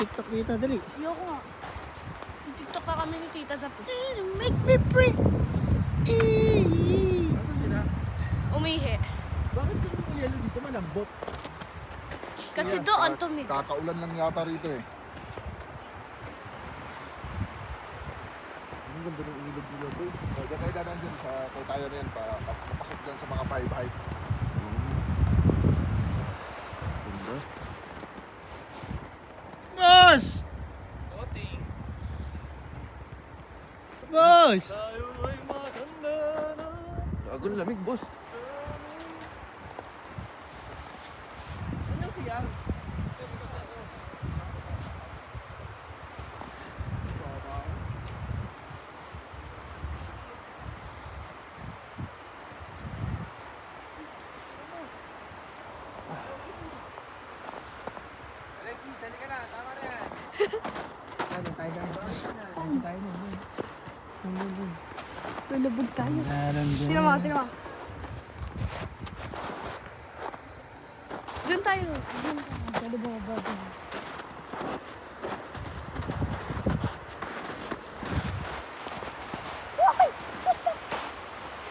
TikTok dito, dali. Ayoko nga. TikTok ka kami ni Tita sa Make me pray. Ano sila? umihi. Bakit yung yelo dito malambot? Kasi doon tumig. Kakaulan lang yata rito eh. Ang ganda ng ilog-ilog ko. So, dyan tayo dadaan dyan sa kay tayo na yan. Papasok dyan sa mga 5 height. Ganda. Boss! Boss! Gagawin lamig, boss. Ano kaya? Lulubog tayo. Meron dyan. Tino mo, tino mo. Diyan tayo. Diyan tayo. Sa lubog.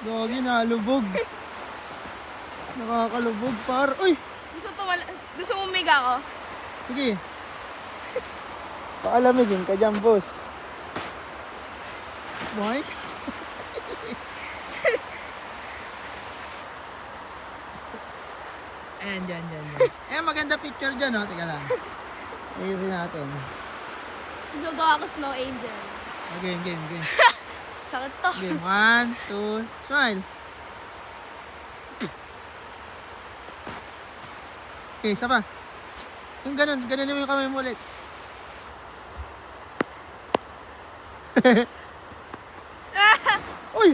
Gogi, nalubog. Nakakalubog, par. Uy! Gusto mo umiga ko? Sige. Paalamigin ka dyan, boss. Boy? Ayan, dyan. Eh, maganda picture dyan, oh. Teka lang. Ayusin natin. Jogo ako Snow Angel. Game. Sakit to. Game, 1, 2, smile. Okay, isa pa. Yung ganun yung kamay mo ulit. Uy!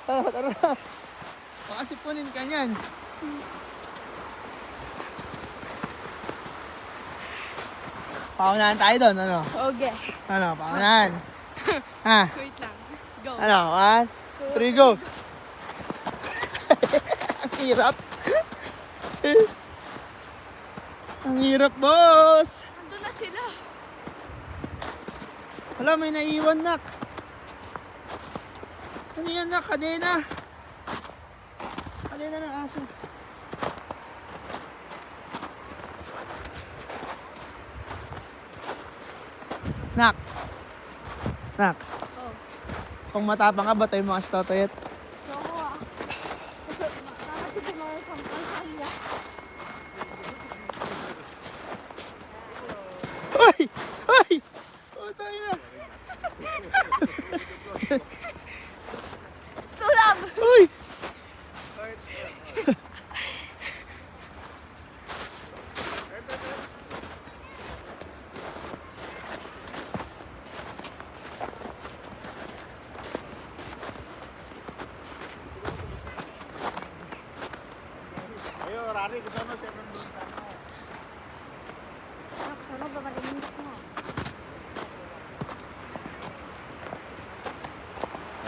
Tara. Baka sipunin ka niyan. Paunahan tayo doon, ano? Okay. Ano, paunahan? Ha? Wait lang. Go. Ano, 1, 3, go! Ang hirap. Ang hirap, boss! Nandun na sila. Wala, may naiiwan, nak. Ano yan, nak? Kadena. Kadena ng aso. Nak. Oh. Kung matapang ka ba tayo mga stotoyet? Jogo ah. Nakati ko mga sampal niya. Uy! Oh, tayo na. Tulab! Uy! Ayo, Rari, kesana siya nandun. Sana ba malimit mo?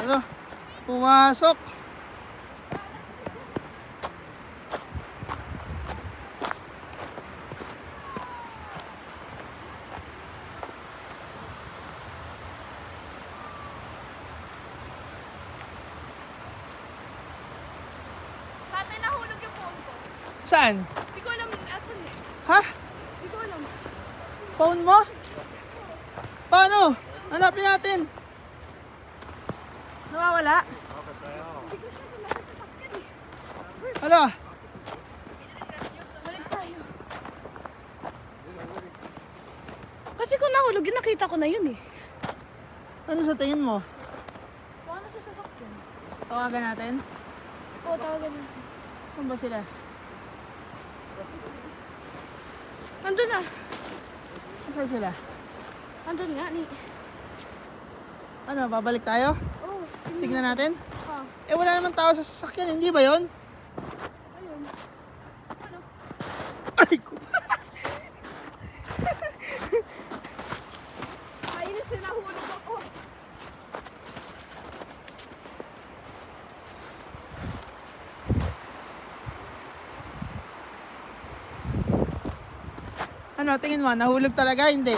Ano? Pumasok. Tatay, nahulog yung phone ko. Saan? Hindi ko alam asan eh. Ha? Hindi ko alam. Phone mo? Paano? Hanapin natin. Nawawala? Hindi ko siya wala sa sasakyan eh. Hala? Balik tayo. Kasi kung nahulog yun, nakita ko na yun eh. Ano sa tingin mo? Paano sa sasakyan? Tawagan natin? Oo, tawagan mo. Saan ba sila? Nandun na. Saan sila? Nandun nga ni. Ano, babalik tayo? Oo. Tignan natin? Ah, Eh, wala naman tao sa sasakyan, hindi ba yon? ayun. Ano? Ay, ko. Kainis na nahulog ako. Ano, tingin mo, nahulog talaga? Hindi.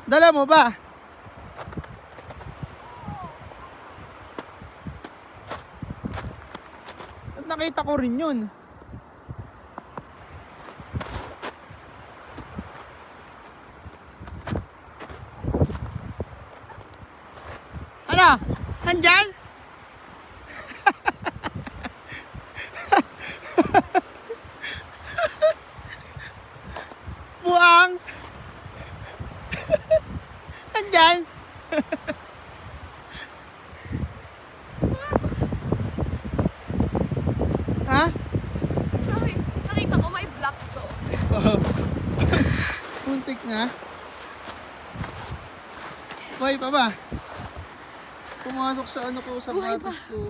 Dala mo ba? At nakita ko rin yun. Ano? Handyan? Buang! Handyan? Ha? Sorry, nakita ko may black to. Puntik na. Buhay pa ba? Pumasok sa ano ko, sa Buhay batas ko.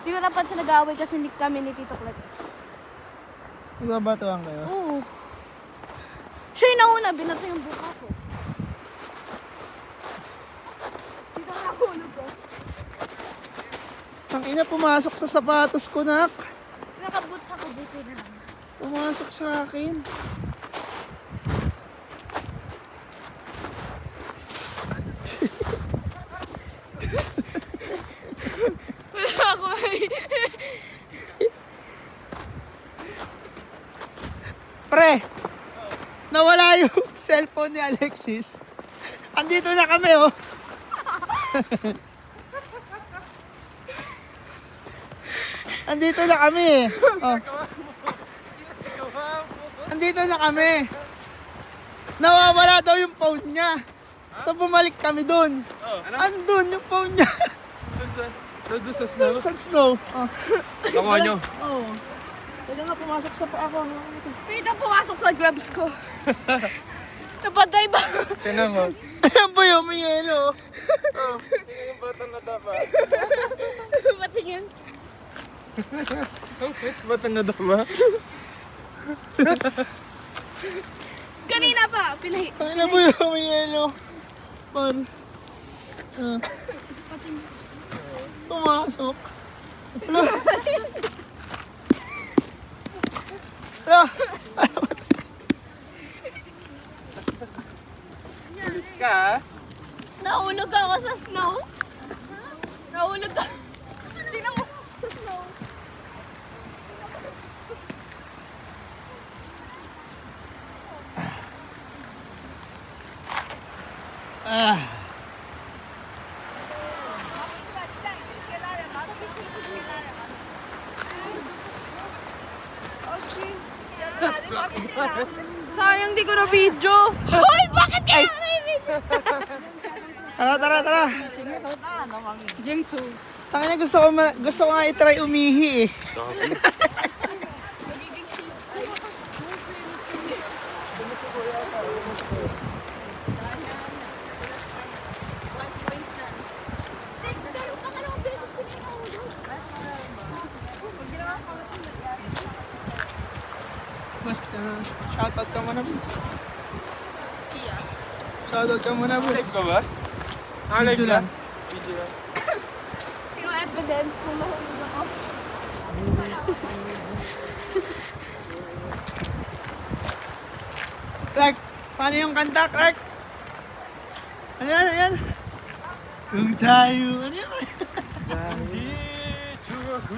Hindi ko napansin nag-away kasi kami ni Tito Clet. Nagbabatuhan kayo? Oo. Siya yung nauna, binato yung buka ko. Dito na ako ulo ko. Ang ina, pumasok sa sapatos ko, nak. Nakaboots ako dito na. Pumasok sa akin. Wala ako Pre, nawala yung cellphone ni Alexis. Andito na kami, oh. Andito na kami, eh. Oh. Andito na kami. Nawawala daw yung phone niya. So bumalik kami dun. Andun yung phone niya. Doon sa snow? Sa snow. Oh. Nakuha nyo? Oo. Kaya nga pumasok sa paa ko. Pwede pumasok sa grabs ko. Napatay ba? Tingnan mo. Ayan po yung may yelo. Yung bata na dapa. Patingin. Bata na dapa? Kanina pa, Ayan po yung may yelo. Par. Patingin. Pumasok. Wala. Wala. Ka? Nahulog ako sa snow. Nahulog ako. Tingnan mo sa snow. Ah. Sayang di ko na video. Hoy, bakit kaya may video? Tara. Game 2. Tangina, gusto ko nga i-try umihi, eh. Basta, shoutout ka muna, boss. Shoutout ka muna, boss. Live ka ba? Video lang. Video lang. Yung evidence na nahulog ako. Clark, paano yung kanta, Clark? Ano yan? Kung tayo, ano yan? Dito ako.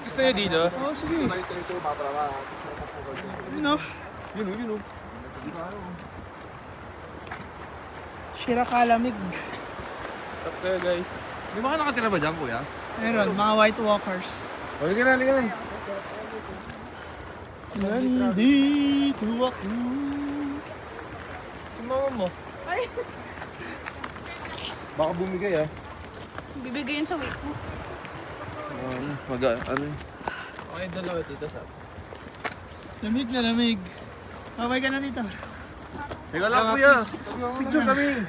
Gusto nyo dito? Oo, sige. Tayo tayo sa para ma-picture mo po kayo. Yun o. Yun o. Shira kalamig. Tap kayo guys. May mga nakatira ba dyan kuya? Meron, mga White Walkers. Halika na. Nandito ako. Si mama mo. Ay, Baka bumigay ah. bibigay yun sa weight mo. Okay, dalawa dito sa. Lamig na lamig. Babay ka na dito. Teka lang kuya. Picture kami.